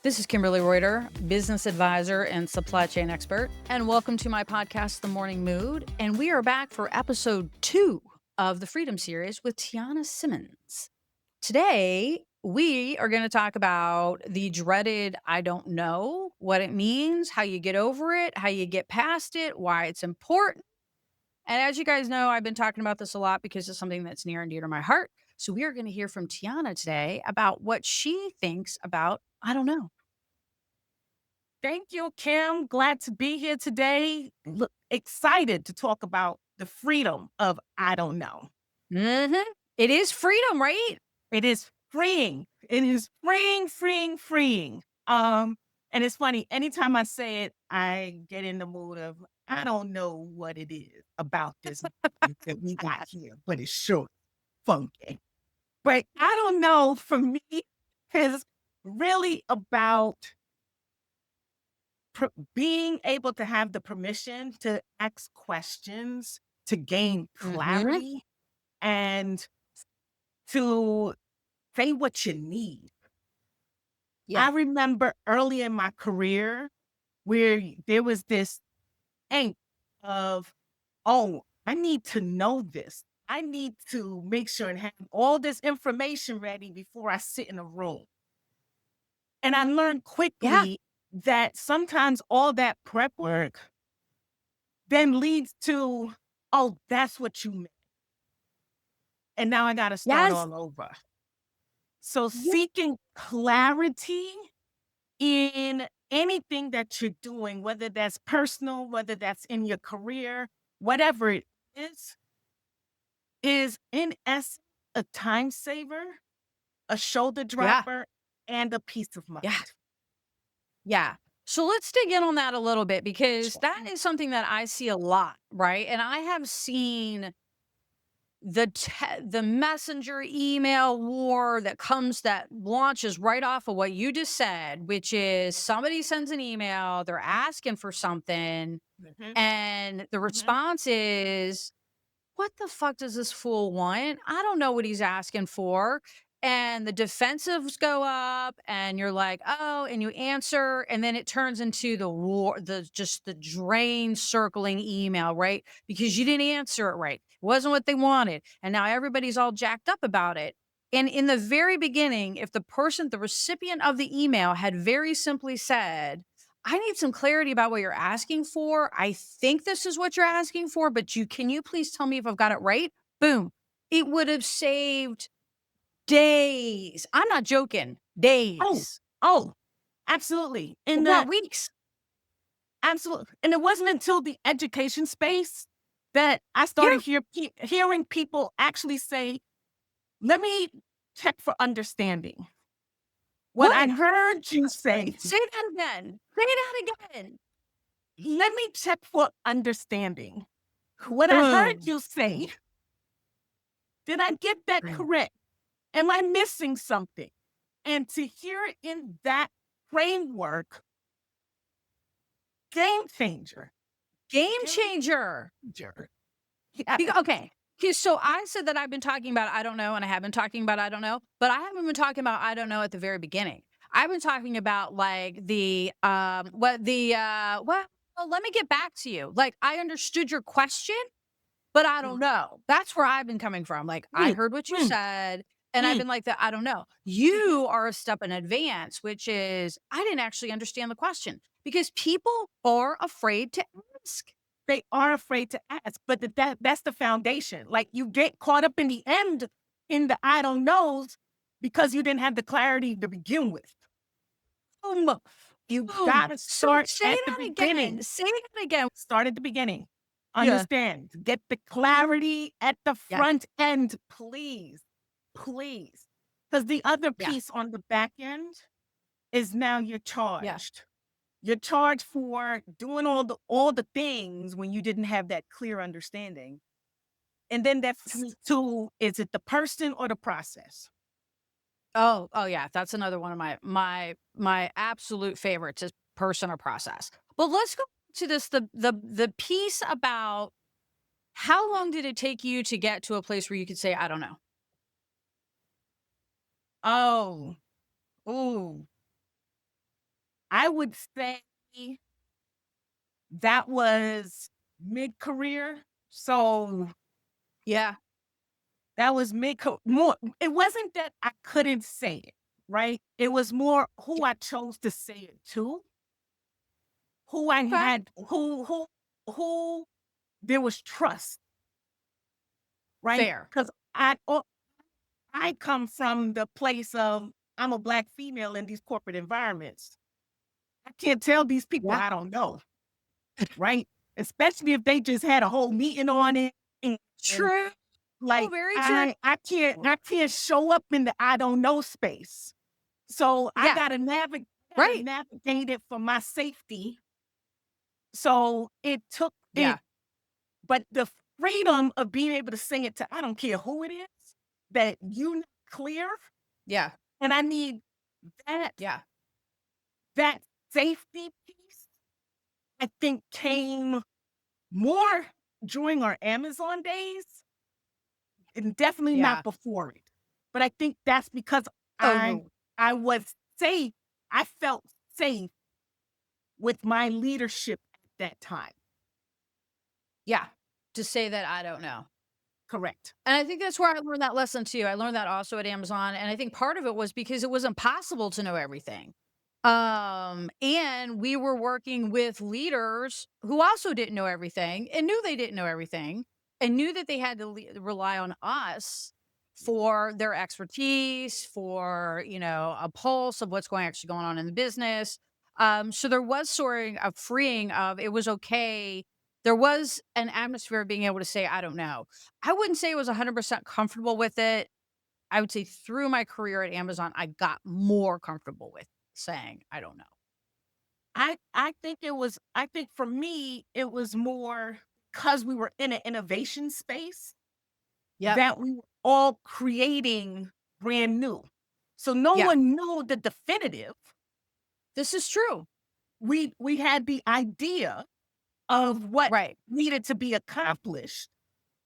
This is Kimberly Reuter, business advisor and supply chain expert, and welcome to my podcast, The Morning Mood. And we are back for episode 2 of the Freedom Series with Tiana Symmonds. Today, we are going to talk about the dreaded I don't know, what it means, how you get over it, how you get past it, why it's important. And as you guys know, I've been talking about this a lot because it's something that's near and dear to my heart. So we are going to hear from Tiana today about what she thinks about I don't know. Thank you, Kim. Glad to be here today. Look, excited to talk about the freedom of I don't know. Mhm. It is freedom, right? It is freeing. It is freeing. And it's funny, anytime I say it, I get in the mood of I don't know what it is about this that we got here, but it's sure funky. But I don't know for me is really about being able to have the permission to ask questions, to gain Mhm. clarity, and to say what you need. I Yeah. remember early in my career where there was this angst of, oh, I need to know this. I need to make sure and have all this information ready before I sit in a room. And I learned Yeah. quickly that sometimes all that prep work then leads to, oh, that's what you meant. And now I got to start Yes. all over. So Yeah. seeking clarity in anything that you're doing, whether that's personal, whether that's in your career, whatever it is in essence a time saver, a shoulder Yeah. dropper, and a peace of mind. Yeah. Yeah. So let's dig in on that a little bit because Sure. that is something that I see a lot, right? And I have seen the messenger email war that launches right off of what you just said, which is somebody sends an email, they're asking for something, Mhm, and the mhm. response is, what the fuck does this fool want? I don't know what he's asking for. And the defensives go up, and you're like, oh, and you answer, and then it turns into the war, the drain circling email, right? Because you didn't answer it right. It wasn't what they wanted. And now everybody's all jacked up about it. And in the very beginning, if the recipient of the email had very simply said, I need some clarity about what you're asking for. I think this is what you're asking for, but can you please tell me if I've got it right? Boom. It would have saved days. I'm not joking. Oh, Days, oh, absolutely. if not weeks. Absolutely. And it wasn't until the education space that I Yeah. started hearing people actually say, let me check for understanding. What I What? heard you say, Say that again. Say that again. let me check for understanding. What I heard Boom. you say, did I get that correct? Am I missing something? And to hear it in that framework, game changer. Game Game changer. changer. Yeah. Okay. So I said that I've been talking about I don't know, and I have been talking about I don't know, but I haven't been talking about I don't know at the very beginning. I've been talking about like well, let me get back to you. Like I understood your question, but I Mm, don't know. That's where I've been coming from. Like I mm, heard what you mm, said, and I've mm. been like that. I don't know. Mhm. You are a step in advance, which is I didn't actually understand the question because people are afraid to ask. They are afraid to ask, but that's the foundation. Like, you get caught up in the end in the I don't knows because you didn't have the clarity to begin with. Boom. You Boom. gotta So start say at the that again. beginning. Say that again. Start at the beginning. Yeah. Understand. Get the clarity at the Yeah. front end, please. Please. Because the other Yeah. piece on the back end is now you're Yeah. charged. You're charged for doing all the things when you didn't have that clear understanding. And then that S- tool, is it the person or the process? Oh yeah. That's another one of my absolute favorites is person or process. But let's go to this the piece about how long did it take you to get to a place where you could say, I don't know? Oh, ooh. I would say that was mid-career. So Yeah. that was more it wasn't that I couldn't say it, right? It was more who I chose to say it to, who I Okay. had who there was trust, right? Fair. Because I come from the place of I'm a Black female in these corporate environments. I can't tell these people Yeah. I don't know, right? Especially if they just had a whole meeting on it, and True. like Very true. I can't show up in the I don't know space. So Yeah. gotta Right. navigate it for my safety. So it took Yeah. it, but the freedom of being able to sing it to I don't care who it is, that you not clear, Yeah. and I need that Yeah. that safety piece, I think came more during our Amazon days and definitely not Yeah. before it. But I think that's because Oh, I no. I was safe. I felt safe with my leadership at that time. Yeah. To say that I don't know. Correct. And I think that's where I learned that lesson too. I learned that also at Amazon, and I think part of it was because it was impossible to know everything. And we were working with leaders who also didn't know everything and knew they didn't know everything and knew that they had to rely on us for their expertise, for, a pulse of what's actually going on in the business. So there was sort of a freeing of it was okay. There was an atmosphere of being able to say, I don't know. I wouldn't say I was 100% comfortable with it. I would say through my career at Amazon, I got more comfortable with saying, I don't know. I think for me, it was more because we were in an innovation space Yep. that we were all creating brand new. So no Yeah. one knew the definitive. This is true. We had the idea of what Right. needed to be accomplished.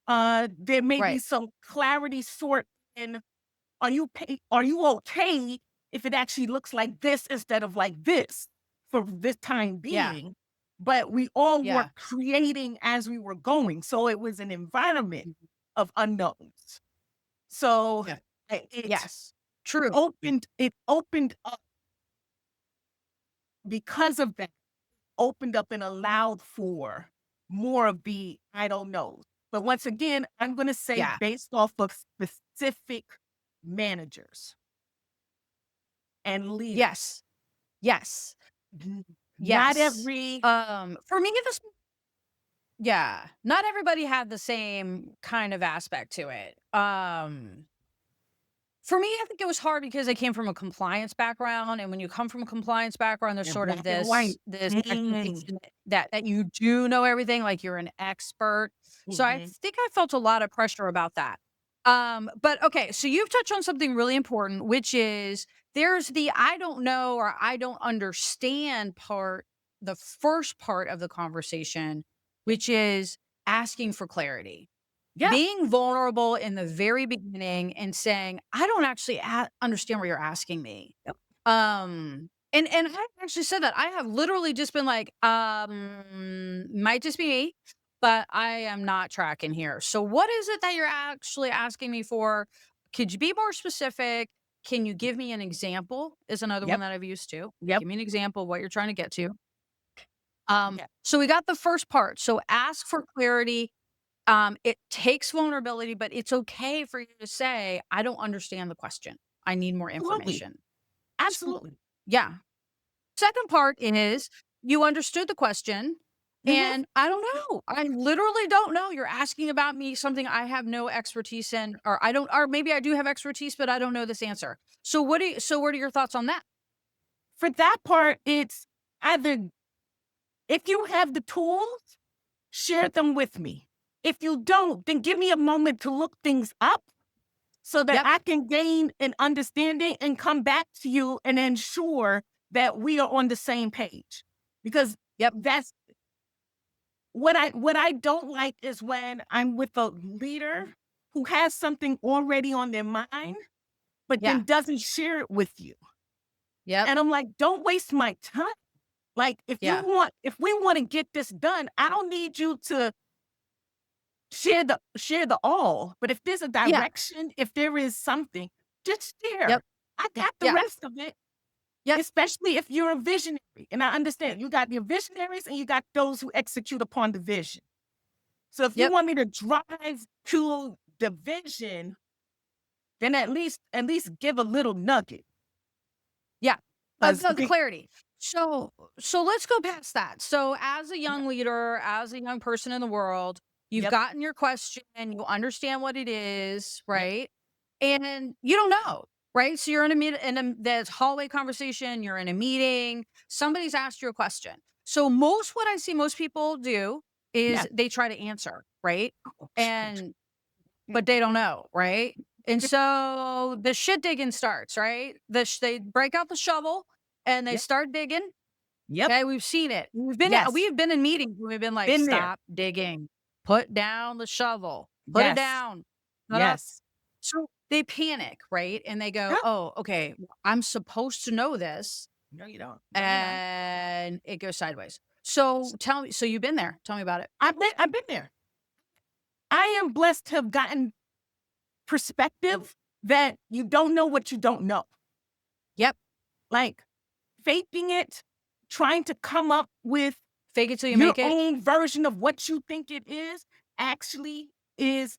There may be Right. some clarity sort in are you okay if it actually looks like this instead of like this for this time Yeah. being? But we all were Yeah. creating as we were going, so it was an environment Mhm. of unknowns. So, Yeah. it Yes. True. it opened up because of that, opened up and allowed for more of the I don't know. But once again, I'm gonna say Yeah. based off of specific managers and leaders. Yes. Yes. N Not Yes. every For me, this yeah, not everybody had the same kind of aspect to it. For me, I think it was hard because I came from a compliance background, and when you come from a compliance background, there's in sort of black and this white. this Mm, expectation that you do know everything, like you're an expert. So I mhm. think I felt a lot of pressure about that. But okay, so you've touched on something really important, which is there's the I don't know or I don't understand part, the first part of the conversation, which is asking for clarity. Yeah, Being vulnerable in the very beginning and saying, "I don't actually understand what you're asking me." yep. And I actually said that. I have literally just been like, might just be me, but I am not tracking here. So what is it that you're actually asking me for? Could you be more specific? Can you give me an example?" Is another one Yep, that I've used too. yep, Give me an example of what you're trying to get to. yeah. So we got the first part. So ask for clarity. It takes vulnerability, but it's okay for you to say, "I don't understand the question. I need more Absolutely, information." So absolutely. yeah. Second part is you understood the question, Mhm. and I don't know. I literally don't know. You're asking about me something I have no expertise in, or I don't, or maybe I do have expertise, but I don't know this answer. So what are your thoughts on that? For that part, it's either if you have the tools, share them with me. If you don't, then give me a moment to look things up so that Yep. I can gain an understanding and come back to you and ensure that we are on the same page. Because Yep. that's what I don't like is when I'm with a leader who has something already on their mind, but Yeah. then doesn't share it with you. Yep. And I'm like, don't waste my time. Like, Yeah. if we wanna get this done, I don't need you to share the all, but if there's a Yeah. direction, if there is something, just Yep. share. I got the Yeah. rest of it, Yep. especially if you're a visionary, and I understand you got your visionaries and you got those who execute upon the vision. So if you Yep. want me to drive to the vision, then at least give a little nugget. Yeah. 'Cause The clarity. So let's go past that. So as a Yep, young leader, as a young person in the world, you've yep, gotten your question, you understand what it is, yep, right? And you don't know, right? So you're in a there's hallway conversation, you're in a meeting, somebody's asked you a question. So what I see most people do yeah. is they try to answer, right? Oh, And mm, but they don't know, right? And so the shit digging starts, right? They break out the shovel and they yep, start digging. yep, Okay, we've seen it. yes, We've been in meetings where we've been like, been there. "Stop digging. Put down the shovel. Put it Yes, down. Shut up." yes. So they panic, right? And they go, Yeah. "Oh, okay, I'm supposed to know this." No, you don't. No, you're not. And it goes sideways. So tell me, so you've been there. Tell me about it. I've been there. I am blessed to have gotten perspective that you don't know what you don't know. Yep. Like, faking it, trying to come up with Fake it till you your make it. own version of what you think it is actually is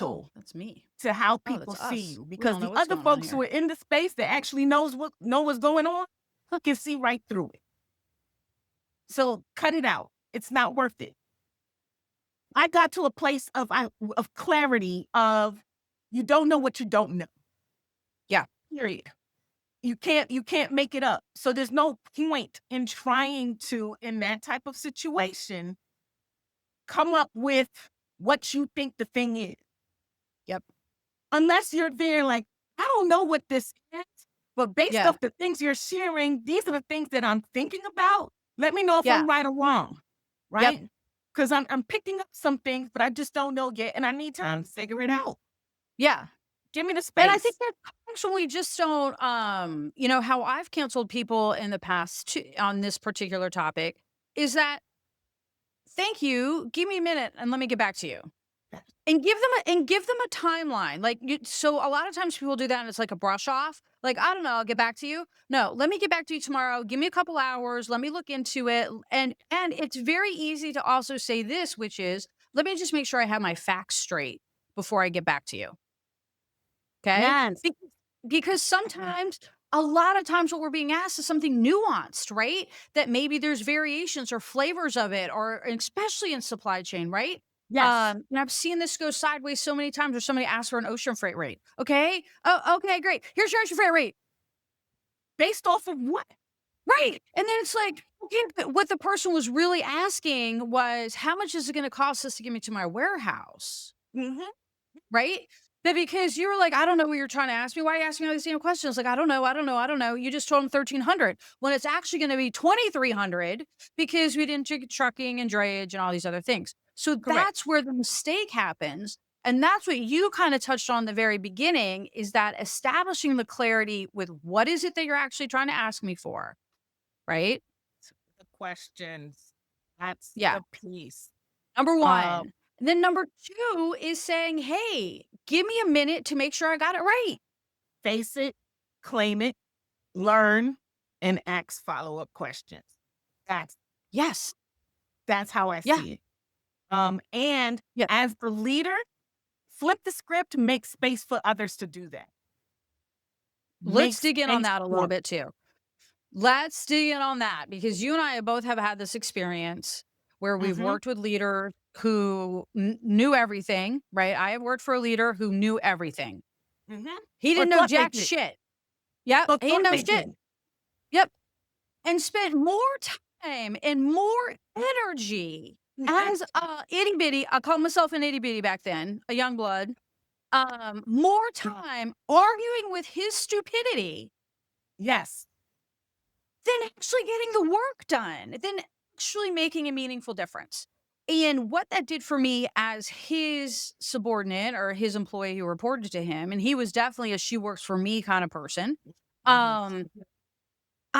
Oh, detrimental that's me. to how Oh, people that's see us. you We because don't know the what's other going on folks who here. are in the space that actually know what's going on can see right through it. So cut it out. It's not worth it. I got to a place of clarity of you don't know what you don't know. Yeah. Period. You can't make it up. So there's no point in trying to, in that type of situation, come up with what you think the thing is. Yep. Unless you're there like, I don't know what this is, but based Yeah. off the things you're sharing, these are the things that I'm thinking about. Let me know if Yeah. I'm right or wrong. Yep. Right? Because I'm picking up some things, but I just don't know yet, and I need time to figure it out. Yeah. Give me the And I think space. that comes when we just don't, how I've canceled people in the past on this particular topic is that, thank you, give me a minute and let me get back to you. And give them a timeline. Like so a lot of times people do that and it's like a brush off. Like, I don't know, I'll get back to you. No, let me get back to you tomorrow. Give me a couple hours. Let me look into it. And it's very easy to also say this, which is, let me just make sure I have my facts straight before I get back to you. Okay? Yes. Because sometimes a lot of times what we're being asked is something nuanced, right? That maybe there's variations or flavors of it, or especially in supply chain, right? Yes. And I've seen this go sideways so many times where somebody asks for an ocean freight rate. Okay. Oh, okay, great. Here's your ocean freight rate. Based off of what? Right. And then it's like, okay, but what the person was really asking was, how much is it going to cost us to get me to my warehouse? Mhm. Right? But because you were like, "I don't know what you're trying to ask me. Why are you asking me all these damn questions?" Like, "I don't know, I don't know, I don't know." You just told them 1,300 when it's actually gonna be 2,300 because we didn't take trucking and drayage and all these other things. So Correct. that's where the mistake happens, and that's what you kinda touched on in the very beginning, is that establishing the clarity with what is it that you're actually trying to ask me for, right? The questions. That's Yeah, the piece. number Uh, 1. And then number 2 is saying, "Hey, give me a minute to make sure I got it right." face it, claim it, learn, and ask follow-up questions. That's Yes. that's how I Yeah. see it. And Yeah. as the leader, flip the script, make space for others to do that. Let's Make dig in on space that a little for bit too. Let's dig in on that because you and I both have had this experience where we've Mhm, worked with leaders who knew everything, right? I have worked for a leader who knew everything. mhm. He Or didn't know thought they jack did, shit. Yep. or He didn't thought know they shit. did. Yep. And spent more time and more energy Mhm. as a itty bitty. I called myself an itty bitty back then, a young blood. More time arguing with his stupidity Yes. than actually getting the work done, than actually making a meaningful difference. And what that did for me as his subordinate or his employee who reported to him, and he was definitely a she works for me kind of person. Mhm. Um,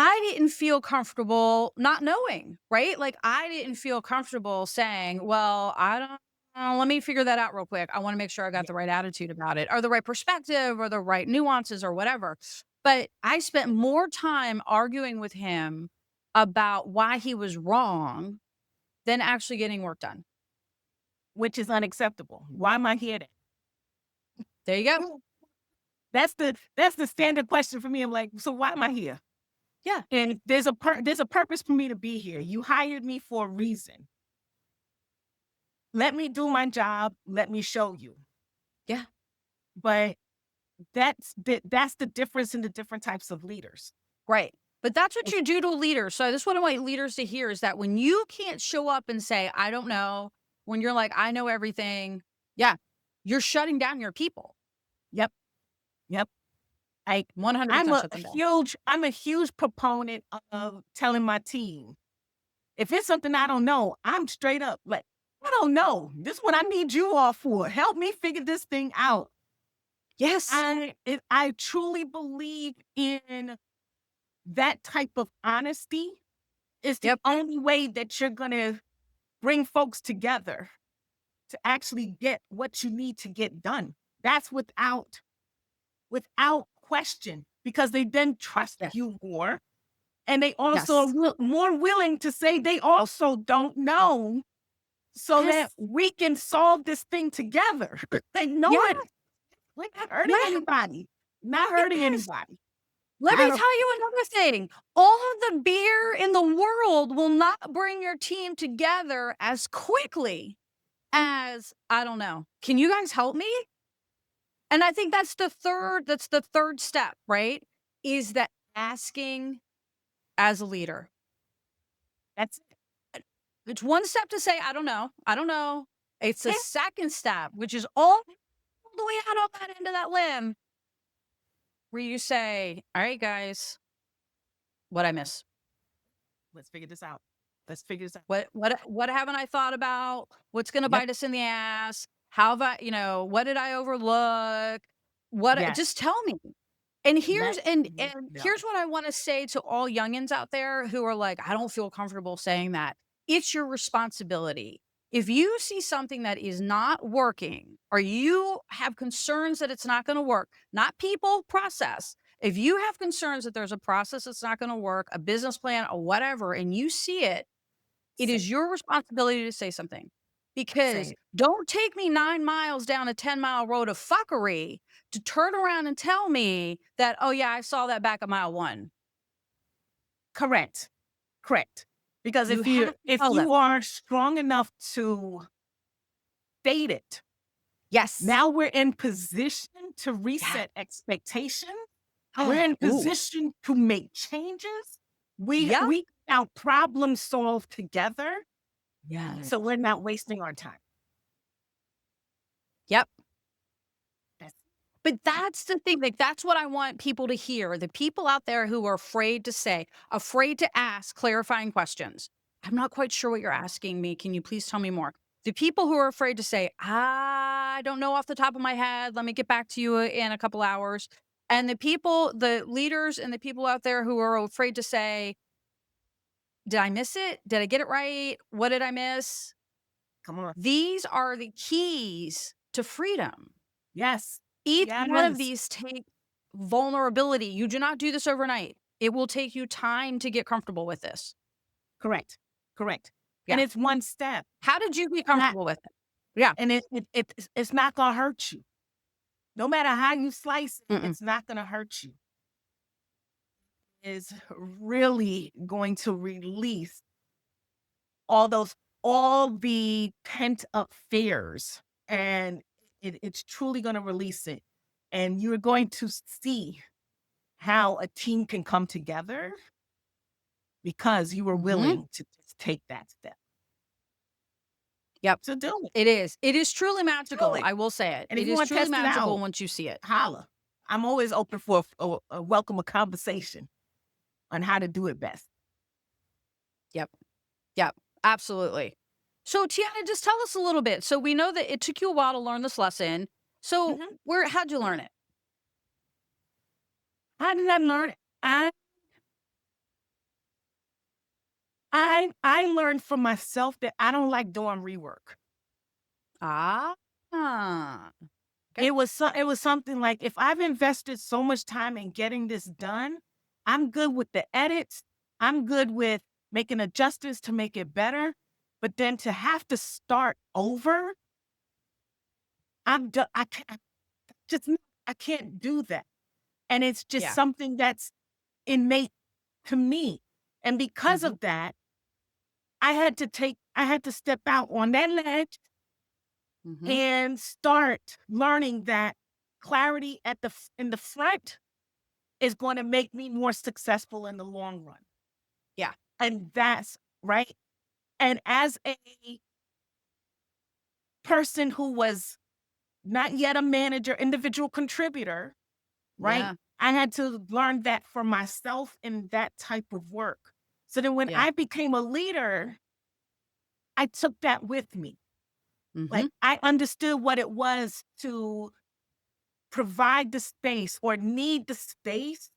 I didn't feel comfortable not knowing, right? Like, I didn't feel comfortable saying, "Well, I don't let me figure that out real quick. I wanna make sure I got Yeah, the right attitude about it, or the right perspective, or the right nuances, or whatever." But I spent more time arguing with him about why he was wrong than actually getting work done. which is unacceptable. Why am I here then? There you go. Mm. That's the standard question for me. I'm like, so why am I here? Yeah, And there's a purpose for me to be here. You hired me for a reason. Let me do my job. Let me show you. yeah. But that's the difference in the different types of leaders. Right. But that's what It's you do to leaders. So this is what I want leaders to hear is that when you can't show up and say, I don't know, when you're like, I know everything, yeah, you're shutting down your people. Yep, yep. Like, 100% shut them down. I'm a huge proponent of telling my team, if it's something I don't know, I'm straight up like, "I don't know. This is what I need you all for. Help me figure this thing out." Yes. I truly believe in that type of honesty is the Yep. only way that you're gonna bring folks together to actually get what you need to get done. That's without question, because they then trust Yeah. you more. And they also are Yes. more willing to say they also don't know so that Yes. we can solve this thing together. They know Yeah. it. We're not hurting Yeah. anybody. Not hurting Yes. anybody. Let I me don't tell you another thing. All of the beer in the world will not bring your team together as quickly as, I don't know. Can you guys help me? And I think that's the 3rd step, right? Is that asking as a leader. that's it. It's one step to say, I don't know. I don't know. It's a Yeah. second step, which is all the way out on that end of that limb, where you say, all right, guys, what I miss? Let's figure this out. Let's figure this out. What haven't I thought about? What's gonna Yep. bite us in the ass? How have I, what did I overlook? Yes. Just tell me. And here's Let and me and know. here's what I wanna say to all youngins out there who are like, "I don't feel comfortable saying that." It's your responsibility. If you see something that is not working, or you have concerns that it's not gonna work, not people, process. If you have concerns that there's a process that's not gonna work, a business plan or whatever, and you see it, it Say is your responsibility to say something, say because it. don't take me 9 miles down a 10-mile road of fuckery to turn around and tell me that, "Oh, yeah, I saw that back at mile 1." Correct. Correct. Because You have to if tell them. you are strong enough to state it, Yes. now we're in position to Yeah. reset expectations. We're in Ooh. position to make changes. Yeah. We now problem solve together, Yes. so we're not wasting our time. Yep. That's But that's the thing, like, that's what I want people to hear, the people out there who are afraid to say, afraid to ask clarifying questions. "I'm not quite sure what you're asking me. Can you please tell me more?" The people who are afraid to say, "I don't know off the top of my head. Let me get back to you in a couple hours." And the leaders and the people out there who are afraid to say, "Did I miss it? Did I get it right? What did I miss?" come on. These are the keys to freedom. Yes. Each one of Yes. these take vulnerability. You do not do this overnight. It will take you time to get comfortable with this. Correct. Correct. And Yeah. it's one step. How did you get Not comfortable with it? Yeah. and it's not gonna hurt you. No matter how you slice it, Mm-mm. it's not gonna hurt you. Is really going to release all the pent up fears, and it's truly going to release it, and you're going to see how a team can come together because you were Mhm. willing to just take that step. Yep. So do it. It is. It is truly Do magical. it. I will say it. And if It you is want to truly test it magical out, once you see it. holla. I'm always open for a welcome a conversation on how to do it best. Yep. Yep. Absolutely. So, Tiana, just tell us a little bit. So, we know that it took you a while to learn this lesson. So, Mhm. how'd you learn it? How did I learn it? I learned for myself that I don't like doing rework. Ah. Ah. Okay. It was something like, if I've invested so much time in getting this done, I'm good with the edits. I'm good with making adjustments to make it better. But then to have to start over, I'm done. Just I can't do that. And it's just Yeah. something that's innate to me. And because Mhm. of that, I had to step out on that ledge Mhm. and start learning that clarity in the front is going to make me more successful in the long run. Yeah. And that's right. And as a person who was not yet a manager, individual contributor, right? Yeah. I had to learn that for myself in that type of work. So then when Yeah. I became a leader, I took that with me. Like, Mhm. I understood what it was to provide the space or need the space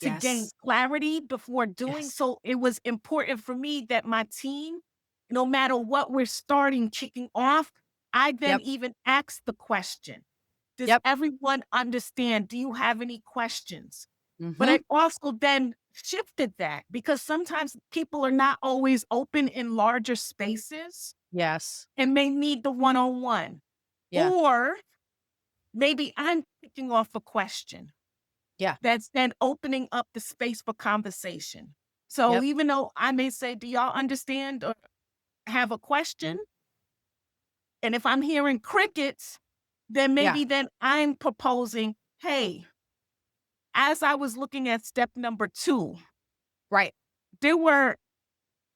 to gain Yes. clarity before doing. Yes. So it was important for me that my team, no matter what we're starting, kicking off, I then Yep. even ask the question, does Yep. everyone understand? Do you have any questions? But I Mhm. also then shifted that because sometimes people are not always open in larger spaces Yes. and may need the one on one. Yeah. Or maybe I'm kicking off a question Yeah. that's then opening up the space for conversation. So Yep. even though I may say, do y'all understand or have a question? And if I'm hearing crickets, then Yeah. maybe then I'm proposing, hey, as I was looking at step number 2, Right. there were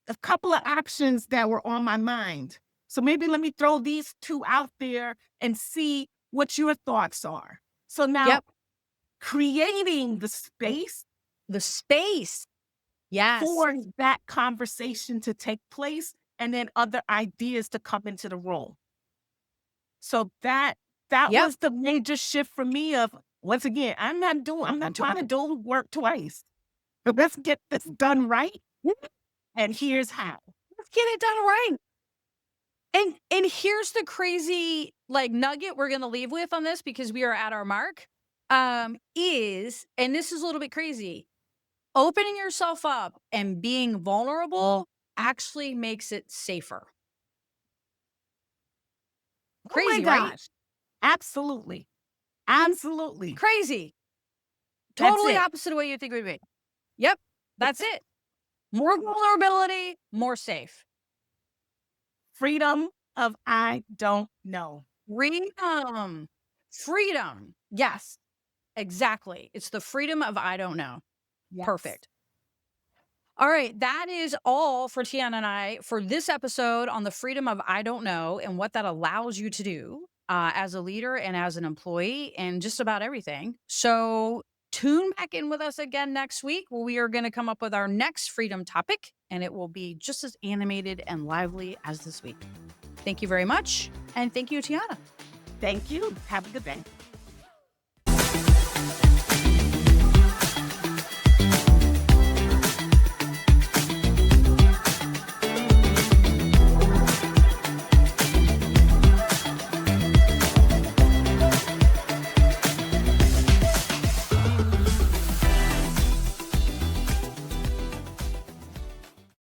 a couple of options that were on my mind. So maybe let me throw these 2 out there and see what your thoughts are. So now Yep. creating the space The space. Yes. for that conversation to take place and then other ideas to come into the room. So that Yep. was the major shift for me of, once again, I'm not Not too trying to do work twice. But let's get this done right. And here's how. Let's get it done right. And here's the crazy, like, nugget we're gonna leave with on this because we are at our mark, is and this is a little bit crazy, opening yourself up and being vulnerable actually makes it safer. Oh my Crazy, right? gosh. Absolutely. Absolutely. Crazy. That's Totally it. opposite of what you think it would be. Yep, that's it. More vulnerability, more safe. Freedom of I don't know. Freedom. Freedom. Yes, exactly. It's the freedom of I don't know. Yes. Perfect. All right, that is all for Tiana and I for this episode on the freedom of I don't know and what that allows you to do as a leader and as an employee and just about everything. So tune back in with us again next week where we are going to come up with our next freedom topic and it will be just as animated and lively as this week. Thank you very much. And thank you, Tiana. Thank you. Have a good day.